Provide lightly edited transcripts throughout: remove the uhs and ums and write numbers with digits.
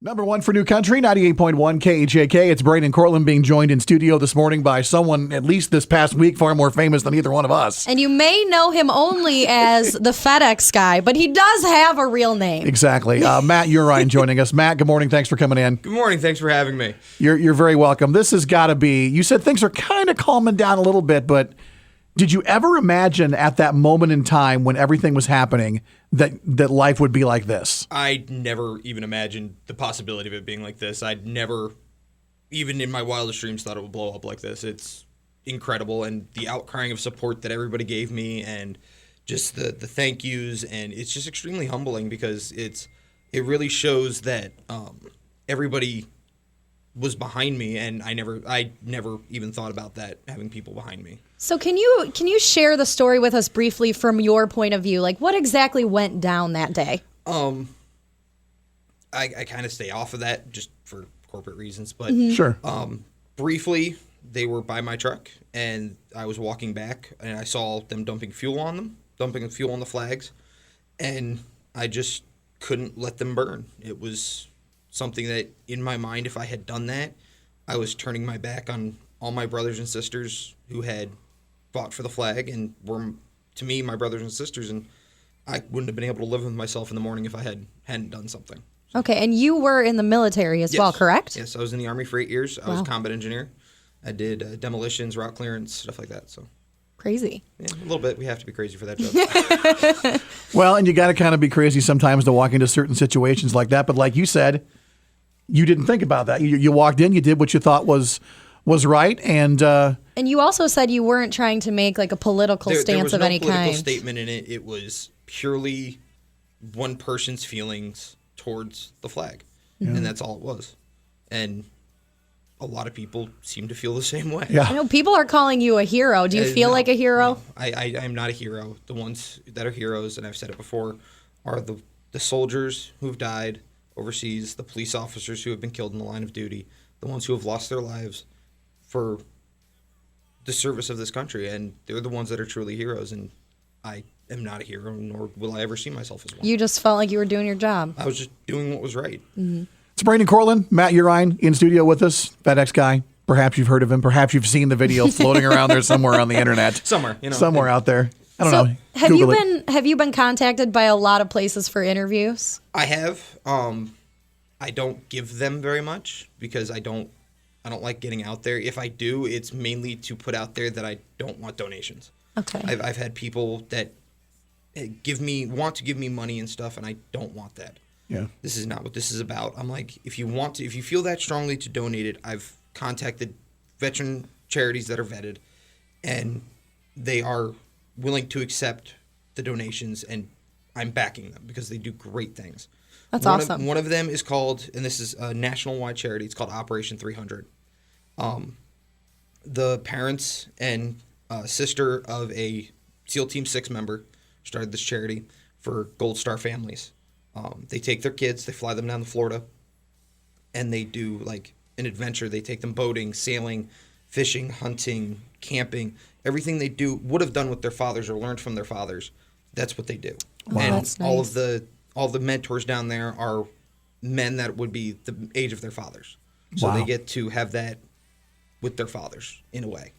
Number one for New Country, 98.1 KHAK. It's Braden and Courtlin being joined in studio this morning by someone, at least this past week, far more famous than either one of us. And you may know him only as the FedEx guy, but he does have a real name. Exactly. Matt Uhrin joining us. Matt, good morning. Thanks for coming in. Good morning. Thanks for having me. You're very welcome. This has got to be, you said things are kind of calming down a little bit, but did you ever imagine at that moment in time when everything was happening that life would be like this? I never even imagined the possibility of it being like this. I'd never, even in my wildest dreams, thought it would blow up like this. It's incredible, and the outcrying of support that everybody gave me, and just the thank yous, and it's just extremely humbling because it really shows that everybody was behind me, and I never even thought about that, having people behind me. So can you share the story with us briefly from your point of view? Like, what exactly went down that day? I kind of stay off of that just for corporate reasons, but Sure. briefly, they were by my truck, and I was walking back, and I saw them dumping fuel on the flags, and I just couldn't let them burn. It was something that, in my mind, if I had done that, I was turning my back on all my brothers and sisters who had fought for the flag and were, to me, my brothers and sisters, and I wouldn't have been able to live with myself in the morning if I hadn't done something. Okay, and you were in the military as well, correct? Yes, I was in the Army for 8 years. I was a combat engineer. I did demolitions, route clearance, stuff like that. So Crazy. yeah, a little bit. We have to be crazy for that job. Well, and you got to kind of be crazy sometimes to walk into certain situations like that. But like you said, you didn't think about that. You walked in, you did what you thought was right, and you also said you weren't trying to make like a political stance of any kind. There was no political statement in it. It was purely one person's feelings towards the flag, and that's all it was. And a lot of people seem to feel the same way. Yeah. I know people are calling you a hero. Do you feel like a hero? No, I'm not a hero. The ones that are heroes, and I've said it before, are the soldiers who've died overseas, the police officers who have been killed in the line of duty, the ones who have lost their lives for the service of this country, and they're the ones that are truly heroes, and I am not a hero, nor will I ever see myself as one. You just felt like you were doing your job. I was just doing what was right. Mm-hmm. It's Braden Courtlin, Matt Uhrin in studio with us, FedEx guy. Perhaps you've heard of him. Perhaps you've seen the video floating around there somewhere on the internet. Somewhere out there. I don't know. Have you been contacted by a lot of places for interviews? I have. I don't give them very much because I don't like getting out there. If I do, it's mainly to put out there that I don't want donations. Okay. I've had people that want to give me money and stuff, and I don't want that. Yeah. This is not what this is about. I'm like, if you feel that strongly to donate it, I've contacted veteran charities that are vetted, and they are willing to accept the donations, and I'm backing them because they do great things. That's awesome. One of them is called, and this is a national-wide charity, it's called Operation 300. The parents and sister of a SEAL Team 6 member started this charity for Gold Star families. They take their kids, they fly them down to Florida, and they do like an adventure. They take them boating, sailing, fishing, hunting, camping. Everything they would have done with their fathers or learned from their fathers. That's what they do. Wow. And That's nice. all the mentors down there are men that would be the age of their fathers. So Wow. they get to have that with their fathers in a way.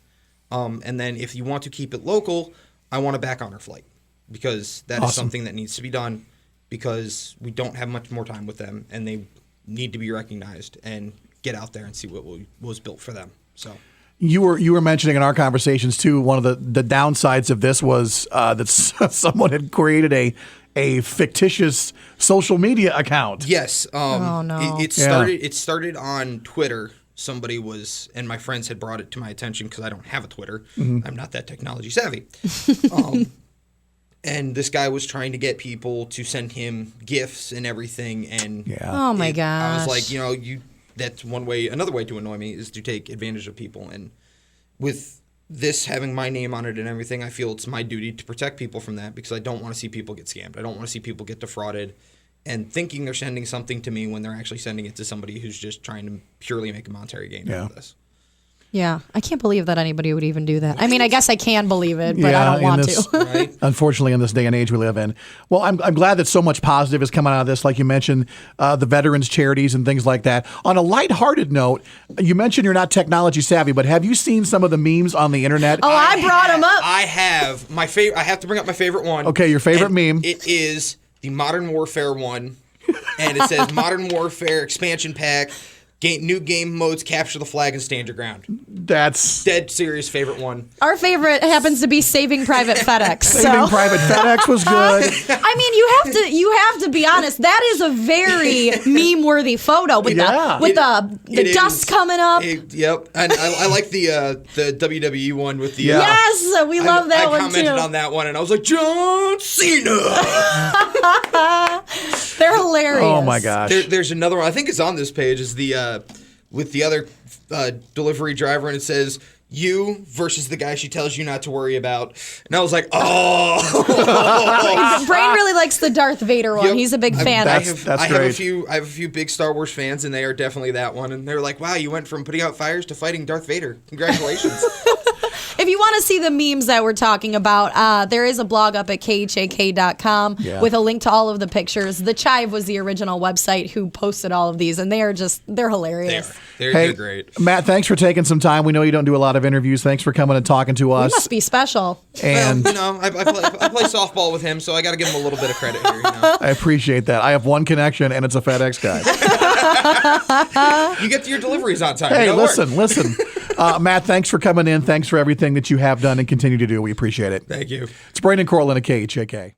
And then if you want to keep it local, I want to back honor flight because that is something that needs to be done because we don't have much more time with them and they need to be recognized and get out there and see what was built for them. So You were mentioning in our conversations too, one of the downsides of this was that someone had created a fictitious social media account. yes, Oh, no. It started on Twitter. Somebody was, and my friends had brought it to my attention because I don't have a Twitter. I'm not that technology savvy. And this guy was trying to get people to send him gifts and everything. And Oh my gosh. I was like, that's one way. Another way to annoy me is to take advantage of people. And with this having my name on it and everything, I feel it's my duty to protect people from that because I don't want to see people get scammed. I don't want to see people get defrauded and thinking they're sending something to me when they're actually sending it to somebody who's just trying to purely make a monetary gain out of this. Yeah, I can't believe that anybody would even do that. I mean, I guess I can believe it, but I don't want to. Right? Unfortunately, in this day and age we live in. Well, I'm glad that so much positive is coming out of this, like you mentioned, the veterans charities and things like that. On a lighthearted note, you mentioned you're not technology savvy, but have you seen some of the memes on the internet? Oh, I brought them up. I have my favorite. I have to bring up my favorite one. Okay, your favorite and meme. It is the Modern Warfare one, and it says Modern Warfare expansion pack. New game modes, capture the flag and stand your ground. That's Dead serious favorite one. Our favorite happens to be Saving Private FedEx. Saving Private FedEx was good. I mean, you have to be honest. That is a very meme-worthy photo with the dust coming up. Yep, and I like the WWE one with the. Yes, we love that one too. I commented on that one, and I was like, John Cena. They're hilarious. Oh my gosh. There's another one. I think it's on this page. Is the with the other delivery driver, and it says you versus the guy she tells you not to worry about. And I was like, oh. Brain really likes the Darth Vader one. Yep. He's a big fan. I That's have great. I have a few big Star Wars fans, and they are definitely that one. And they're like, wow, you went from putting out fires to fighting Darth Vader. Congratulations. If you want to see the memes that we're talking about, there is a blog up at khak.com with a link to all of the pictures. The Chive was the original website who posted all of these, and they're hilarious. They're great. Matt, thanks for taking some time. We know you don't do a lot of interviews. Thanks for coming and talking to us. You must be special. And well, I play softball with him, so I got to give him a little bit of credit here. I appreciate that. I have one connection, and it's a FedEx guy. You get your deliveries on time. Hey, listen. Matt, thanks for coming in. Thanks for everything that you have done and continue to do. We appreciate it. Thank you. It's Braden and Courtlin at KHAK.